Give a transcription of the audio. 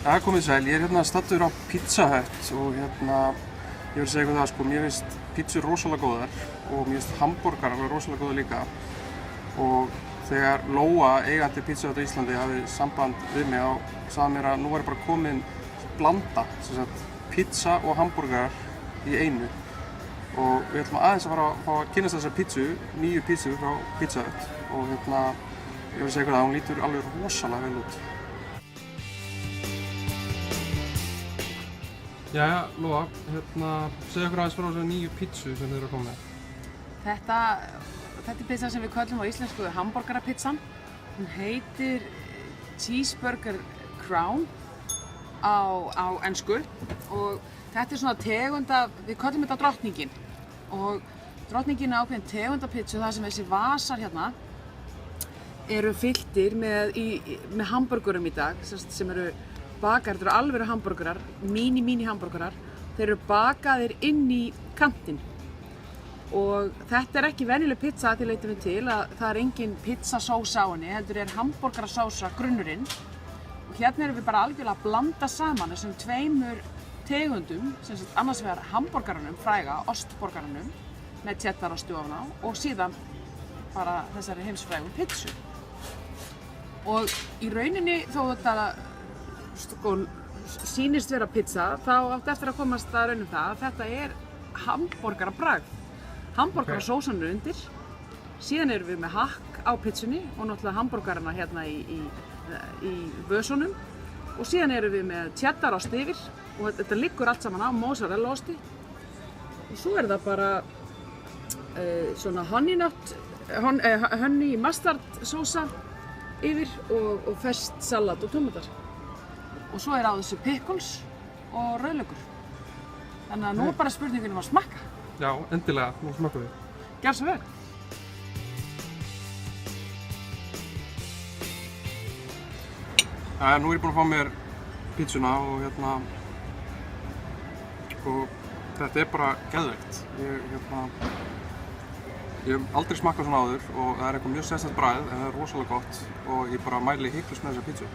Já, komið sæl. Ég hérna staddur á Pizza Hut og ég vil segja ykkur það sko, mér finnst pizzur rosalega góðar og mér finnst hamborgarar alveg rosalega góðar líka. Og þegar Lóa, eigandi Pizza Hut á Íslandi, hafði samband við mig og sagði mér að nú væri bara komin blanda, sem sagt pizza og hamborgarar í einu. Og við ætlum aðeins að fá að kynnast þessar pizzu, nýju pizzu frá Pizza Hut og ég vil segja ykkur það, hún lítur alveg rosalega vel út. Jæja, Lóa, segja okkur aðeins frá þessari nýju pizzu sem þið eru að koma með. Þetta er pizza sem við köllum á íslensku hamborgarapizzan. Hún heitir Cheeseburger Crown á ensku og þetta er svona tegund af, við köllum þetta drottningin. Og drottningin er ákveðin tegund af pizzu þar sem þessi vasar hérna eru fylltir með hamborgurum í dag sem eru bakaðir, þetta eru alvöru hamborgarar, mini hamborgarar. Þeir eru bakaðir inn í kantinn. Og þetta er ekki venjuleg pizza að því leytinu til að það er engin pizzasósa á henni, heldur er hamborgarasósa grunnurinn. Og hérna erum við bara algjörlega að blanda saman þessum tveimur tegundum, sem sagt annars vegar hamborgaranum, fræga, ostborgaranum, með cheddarosti ofan á og síðan bara þessari heimsfrægu pizzu. Og í rauninni þó þetta sýnist vera pizza, þá átti eftir að komast að raun það að þetta er hamborgarabragð. Hamborgarasósan er undir, síðan erum við með hakk á pizzunni og náttúrulega hamborgarana hérna í vösunum og síðan erum við með cheddarost yfir og þetta liggur allt saman á mozzarella-osti og svo er það bara svona honey mustard sósa yfir og ferskt salat og tómatar. Og svo er á þessu pickles og rauðlaukur. Þannig að nú er bara spurningin að smakka. Já, endilega, nú smakkum við. Gjörðu svo vel. Jæja, nú er ég búinn að fá mér pizzuna og og þetta er bara geðveikt. Ég hef aldrei smakkað svona áður og það er eitthvað mjög sérstakt bragð en það er rosalega gott og ég bara mæli hiklaust með þessa pizzu.